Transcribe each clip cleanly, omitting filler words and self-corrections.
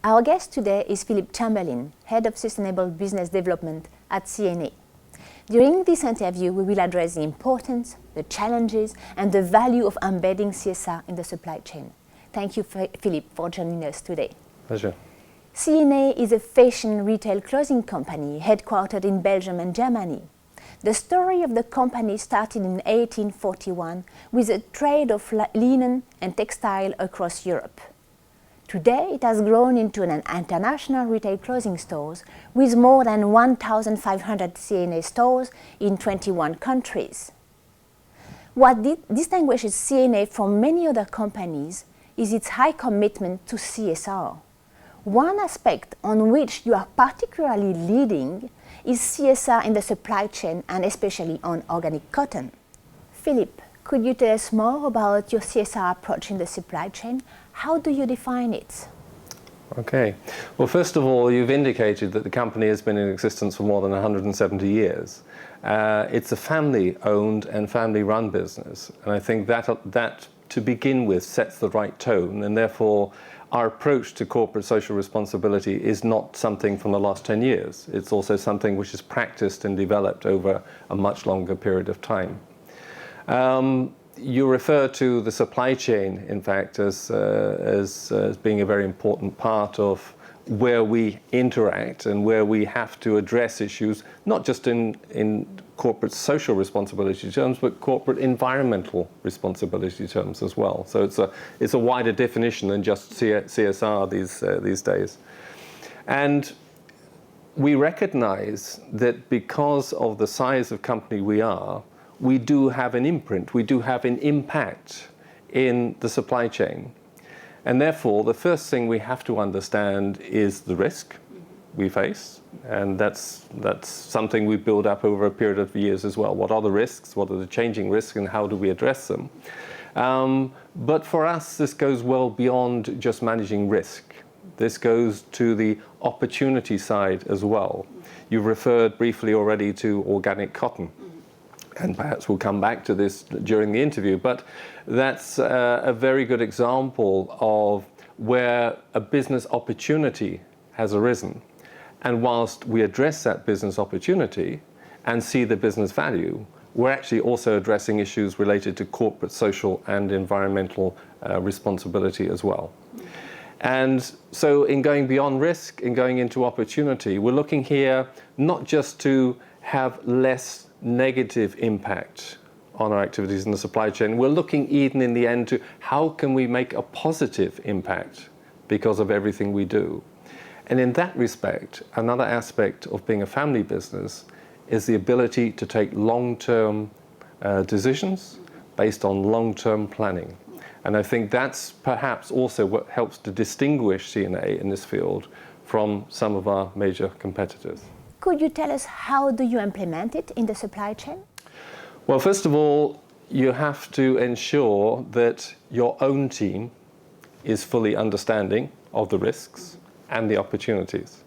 Our guest today is Philip Chamberlain, Head of Sustainable Business Development at CNA. During this interview, we will address the importance, the challenges, and the value of embedding CSR in the supply chain. Thank you, Philip, for joining us today. Pleasure. CNA is a fashion retail clothing company headquartered in Belgium and Germany. The story of the company started in 1841 with a trade of linen and textile across Europe. Today, it has grown into an international retail clothing stores with more than 1,500 CNA stores in 21 countries. What distinguishes CNA from many other companies is its high commitment to CSR. One aspect on which you are particularly leading is CSR in the supply chain and especially on organic cotton. Philip, could you tell us more about your CSR approach in the supply chain? How do you define it? Okay. Well, first of all, you've indicated that the company has been in existence for more than 170 years. It's a family-owned and family-run business, and I think that to begin with sets the right tone, and therefore our approach to corporate social responsibility is not something from the last 10 years. It's also something which is practiced and developed over a much longer period of time. You refer to the supply chain, in fact, as being a very important part of where we interact and where we have to address issues, not just in corporate social responsibility terms, but corporate environmental responsibility terms as well. So it's a wider definition than just CSR these days. And we recognize that because of the size of company we are, we do have an imprint, we do have an impact in the supply chain. And therefore, the first thing we have to understand is the risk we face. And that's something we build up over a period of years as well. What are the risks? What are the changing risks? And how do we address them? But for us, this goes well beyond just managing risk. This goes to the opportunity side as well. You've referred briefly already to organic cotton. And perhaps we'll come back to this during the interview, but that's a very good example of where a business opportunity has arisen. And whilst we address that business opportunity and see the business value, we're actually also addressing issues related to corporate, social, and environmental responsibility as well. And so in going beyond risk, in going into opportunity, we're looking here not just to have less negative impact on our activities in the supply chain. We're looking even in the end to how can we make a positive impact because of everything we do. And in that respect, another aspect of being a family business is the ability to take long-term decisions based on long-term planning. And I think that's perhaps also what helps to distinguish CNA in this field from some of our major competitors. Could you tell us how do you implement it in the supply chain? Well, first of all, you have to ensure that your own team is fully understanding of the risks and the opportunities,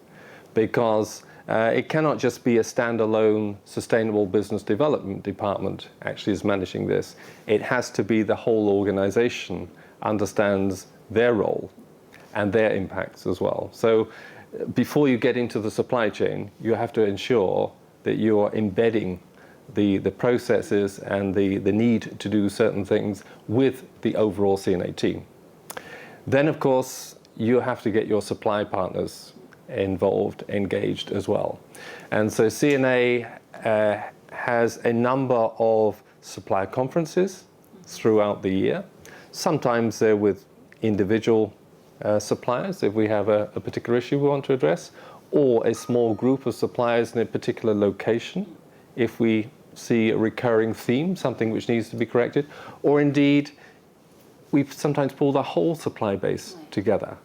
because it cannot just be a standalone sustainable business development department actually is managing this. It has to be the whole organization understands their role and their impacts as well. So before you get into the supply chain, you have to ensure that you are embedding the processes and the need to do certain things with the overall CNA team. Then, of course, you have to get your supply partners involved, engaged as well. And so CNA has a number of supply conferences throughout the year. Sometimes they're with individual suppliers if we have a particular issue we want to address, or a small group of suppliers in a particular location if we see a recurring theme, something which needs to be corrected, or indeed we sometimes pull the whole supply base together.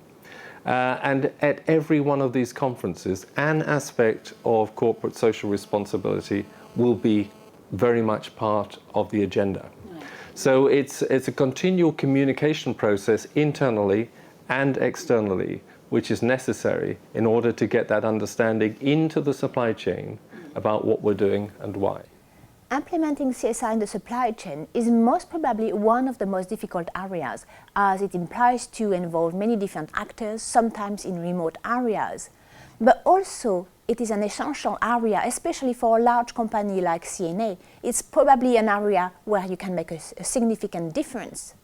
And at every one of these conferences, an aspect of corporate social responsibility will be very much part of the agenda. So it's a continual communication process internally and externally, which is necessary in order to get that understanding into the supply chain about what we're doing and why. Implementing CSR in the supply chain is most probably one of the most difficult areas, as it implies to involve many different actors, sometimes in remote areas. But also, it is an essential area, especially for a large company like CNA. It's probably an area where you can make a significant difference.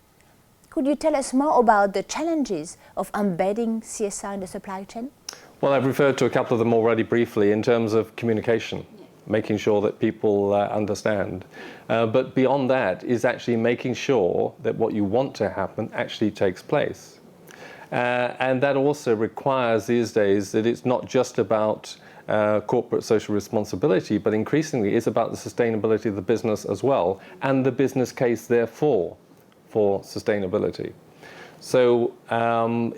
Could you tell us more about the challenges of embedding CSR in the supply chain? Well, I've referred to a couple of them already briefly in terms of communication. Making sure that people understand. But beyond that is actually making sure that what you want to happen actually takes place. And that also requires these days that it's not just about corporate social responsibility, but increasingly it's about the sustainability of the business as well, and the business case therefore for sustainability. So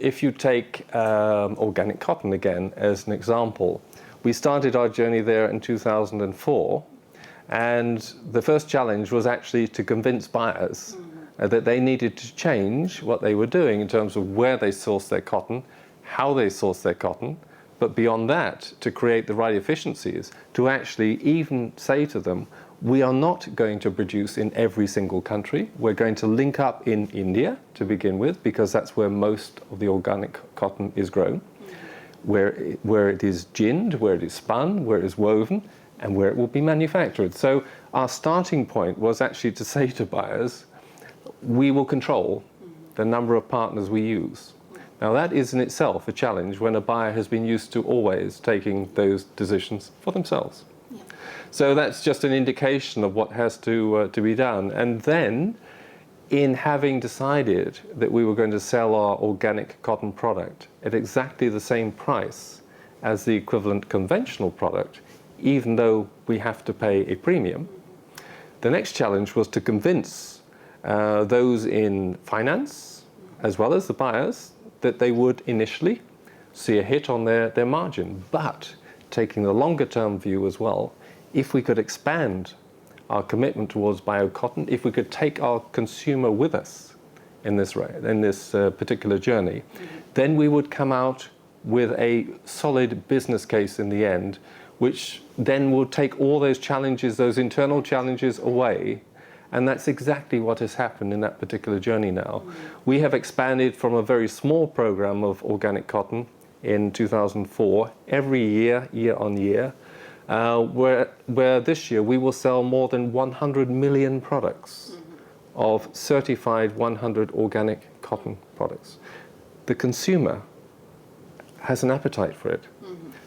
if you take organic cotton again as an example, we started our journey there in 2004, and the first challenge was actually to convince buyers that they needed to change what they were doing in terms of where they sourced their cotton, how they sourced their cotton, but beyond that, to create the right efficiencies, to actually even say to them, we are not going to produce in every single country. We're going to link up in India to begin with, because that's where most of the organic cotton is grown. Where it is ginned, where it is spun, where it is woven, and where it will be manufactured. So our starting point was actually to say to buyers, we will control the number of partners we use. Now that is in itself a challenge when a buyer has been used to always taking those decisions for themselves. Yeah. So that's just an indication of what has to be done. And then, in having decided that we were going to sell our organic cotton product at exactly the same price as the equivalent conventional product, even though we have to pay a premium, the next challenge was to convince those in finance, as well as the buyers, that they would initially see a hit on their margin. But taking the longer term view as well, if we could expand our commitment towards bio-cotton, if we could take our consumer with us in this particular journey, then we would come out with a solid business case in the end, which then will take all those challenges, those internal challenges away. And that's exactly what has happened in that particular journey now. We have expanded from a very small program of organic cotton in 2004, every year, year on year, where this year we will sell more than 100 million products of certified 100 organic cotton products. The consumer has an appetite for it.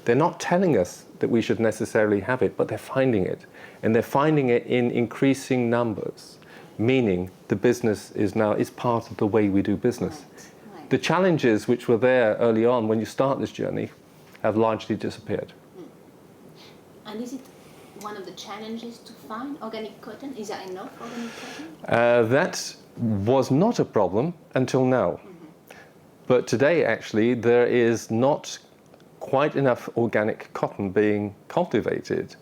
They're not telling us that we should necessarily have it, but they're finding it. And they're finding it in increasing numbers, meaning the business is part of the way we do business. Right. The challenges which were there early on when you start this journey have largely disappeared. And is it one of the challenges to find organic cotton? Is there enough organic cotton? That was not a problem until now. But today, actually, there is not quite enough organic cotton being cultivated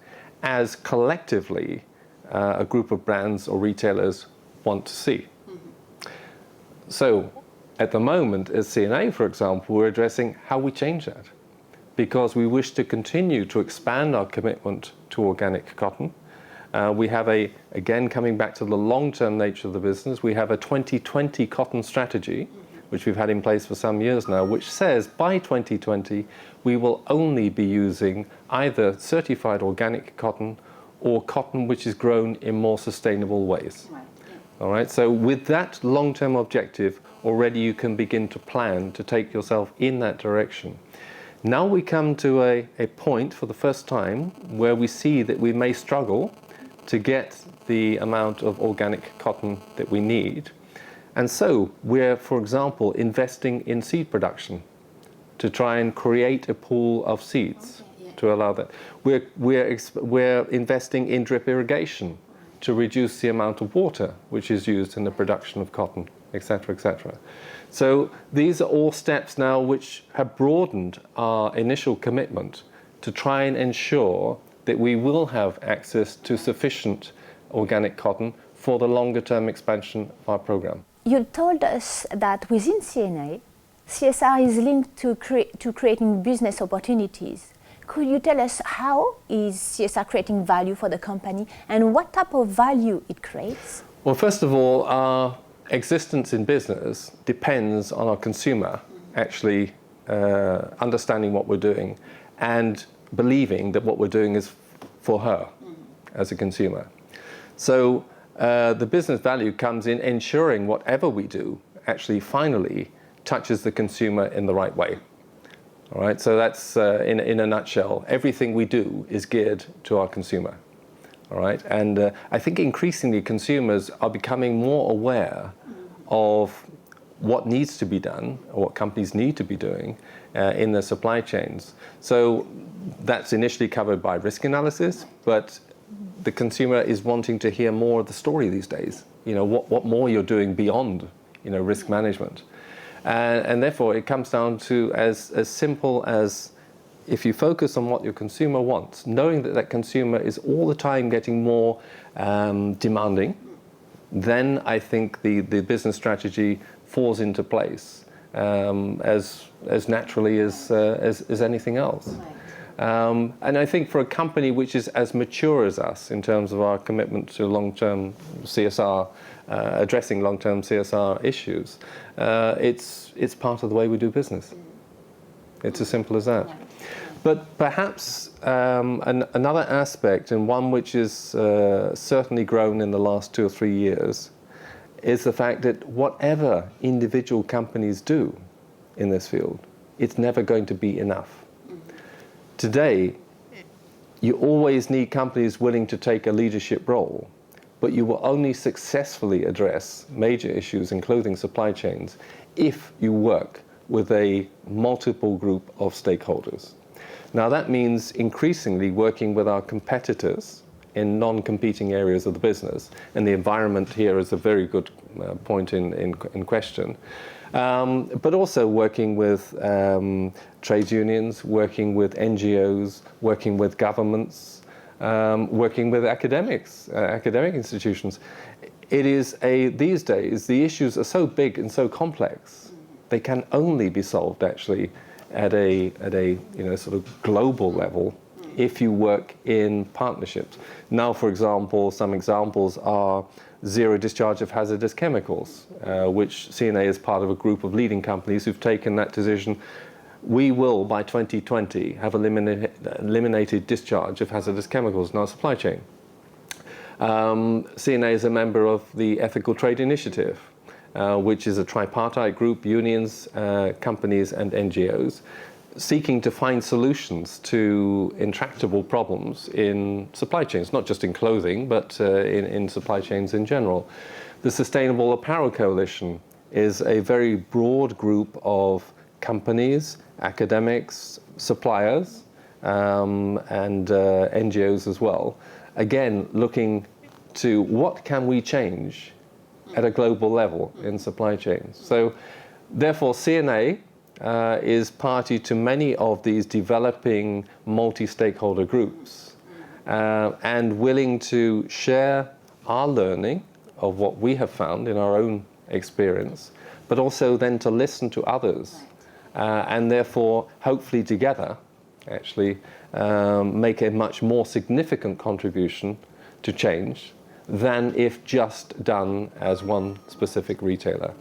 as collectively a group of brands or retailers want to see. So at the moment, as CNA, for example, we're addressing how we change that, because we wish to continue to expand our commitment to organic cotton. We have again, coming back to the long-term nature of the business, we have a 2020 cotton strategy, which we've had in place for some years now, which says by 2020, we will only be using either certified organic cotton or cotton which is grown in more sustainable ways. Right. Yeah. All right, so with that long-term objective, already you can begin to plan to take yourself in that direction. Now we come to a point for the first time where we see that we may struggle to get the amount of organic cotton that we need. And so we're, for example, investing in seed production to try and create a pool of seeds to allow that. We're investing in drip irrigation to reduce the amount of water which is used in the production of cotton, etc., etc. So these are all steps now which have broadened our initial commitment to try and ensure that we will have access to sufficient organic cotton for the longer term expansion of our program. You told us that within CNA, CSR is linked to creating business opportunities. Could you tell us how is CSR creating value for the company and what type of value it creates? Well, first of all, our existence in business depends on our consumer actually understanding what we're doing and believing that what we're doing is for her as a consumer. So the business value comes in ensuring whatever we do actually finally touches the consumer in the right way. All right, so that's in a nutshell. Everything we do is geared to our consumer. All right, and I think increasingly consumers are becoming more aware of what needs to be done, or what companies need to be doing in their supply chains. So that's initially covered by risk analysis, but the consumer is wanting to hear more of the story these days. You know, what more you're doing beyond, you know, risk management. And therefore, it comes down to as simple as if you focus on what your consumer wants, knowing that that consumer is all the time getting more demanding, then I think the business strategy falls into place as naturally as anything else. And I think for a company which is as mature as us in terms of our commitment to long-term CSR, addressing long-term CSR issues, it's part of the way we do business. It's as simple as that. But perhaps another aspect, and one which is certainly grown in the last 2 or 3 years, is the fact that whatever individual companies do in this field, it's never going to be enough. Today, you always need companies willing to take a leadership role, but you will only successfully address major issues in clothing supply chains if you work with a multiple group of stakeholders. Now that means increasingly working with our competitors in non-competing areas of the business, and the environment here is a very good point in question. But also working with trade unions, working with NGOs, working with governments, working with academics, academic institutions. It is these days, the issues are so big and so complex, they can only be solved actually at a you know, sort of global level if you work in partnerships. Now, for example, some examples are zero discharge of hazardous chemicals, which CNA is part of a group of leading companies who've taken that decision. We will, by 2020, have eliminated discharge of hazardous chemicals in our supply chain. CNA is a member of the Ethical Trade Initiative, which is a tripartite group, unions, companies and NGOs, seeking to find solutions to intractable problems in supply chains, not just in clothing, but in supply chains in general. The Sustainable Apparel Coalition is a very broad group of companies, academics, suppliers, and NGOs as well. Again, looking to what can we change at a global level in supply chains. So therefore CNA is party to many of these developing multi-stakeholder groups and willing to share our learning of what we have found in our own experience, but also then to listen to others and therefore hopefully together actually make a much more significant contribution to change than if just done as one specific retailer.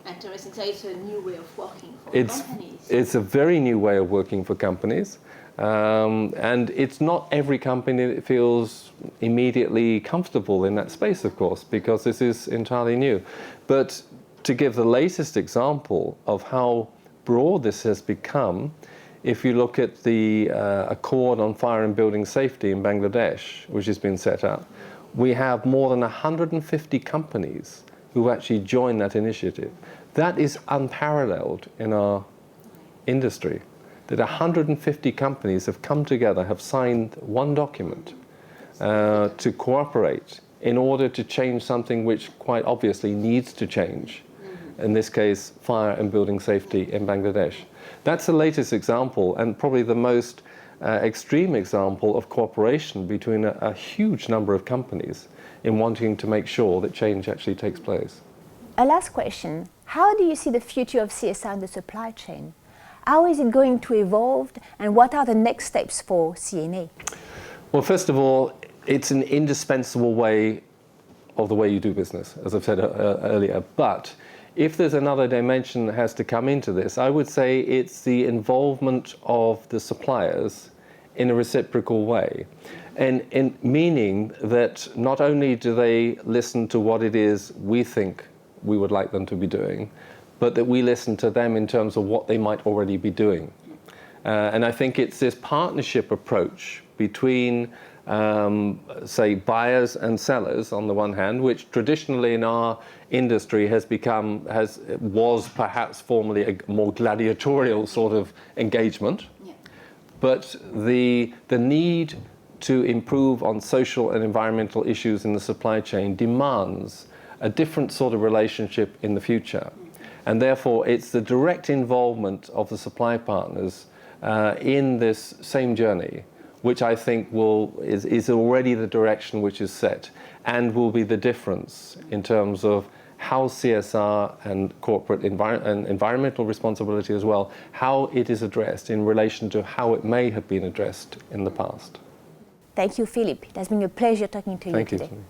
Interesting. So it's a new way of working for companies. It's a very new way of working for companies. And it's not every company that feels immediately comfortable in that space, of course, because this is entirely new. But to give the latest example of how broad this has become, if you look at the Accord on Fire and Building Safety in Bangladesh, which has been set up, we have more than 150 companies who actually joined that initiative. That is unparalleled in our industry, that 150 companies have come together, have signed one document to cooperate in order to change something which quite obviously needs to change. In this case, fire and building safety in Bangladesh. That's the latest example and probably the most extreme example of cooperation between a huge number of companies in wanting to make sure that change actually takes place. A last question. How do you see the future of CSR in the supply chain? How is it going to evolve, and what are the next steps for CNA? Well, first of all, it's an indispensable way of the way you do business, as I've said earlier. But if there's another dimension that has to come into this, I would say it's the involvement of the suppliers in a reciprocal way. And in meaning that not only do they listen to what it is we think we would like them to be doing, but that we listen to them in terms of what they might already be doing. And I think it's this partnership approach between, say, buyers and sellers on the one hand, which traditionally in our industry was perhaps formerly a more gladiatorial sort of engagement. Yeah. But the need to improve on social and environmental issues in the supply chain demands a different sort of relationship in the future. And therefore, it's the direct involvement of the supply partners in this same journey, which I think is already the direction which is set, and will be the difference in terms of how CSR and corporate and environmental responsibility as well, how it is addressed in relation to how it may have been addressed in the past. Thank you, Philip. It has been a pleasure talking to you today. Thank you.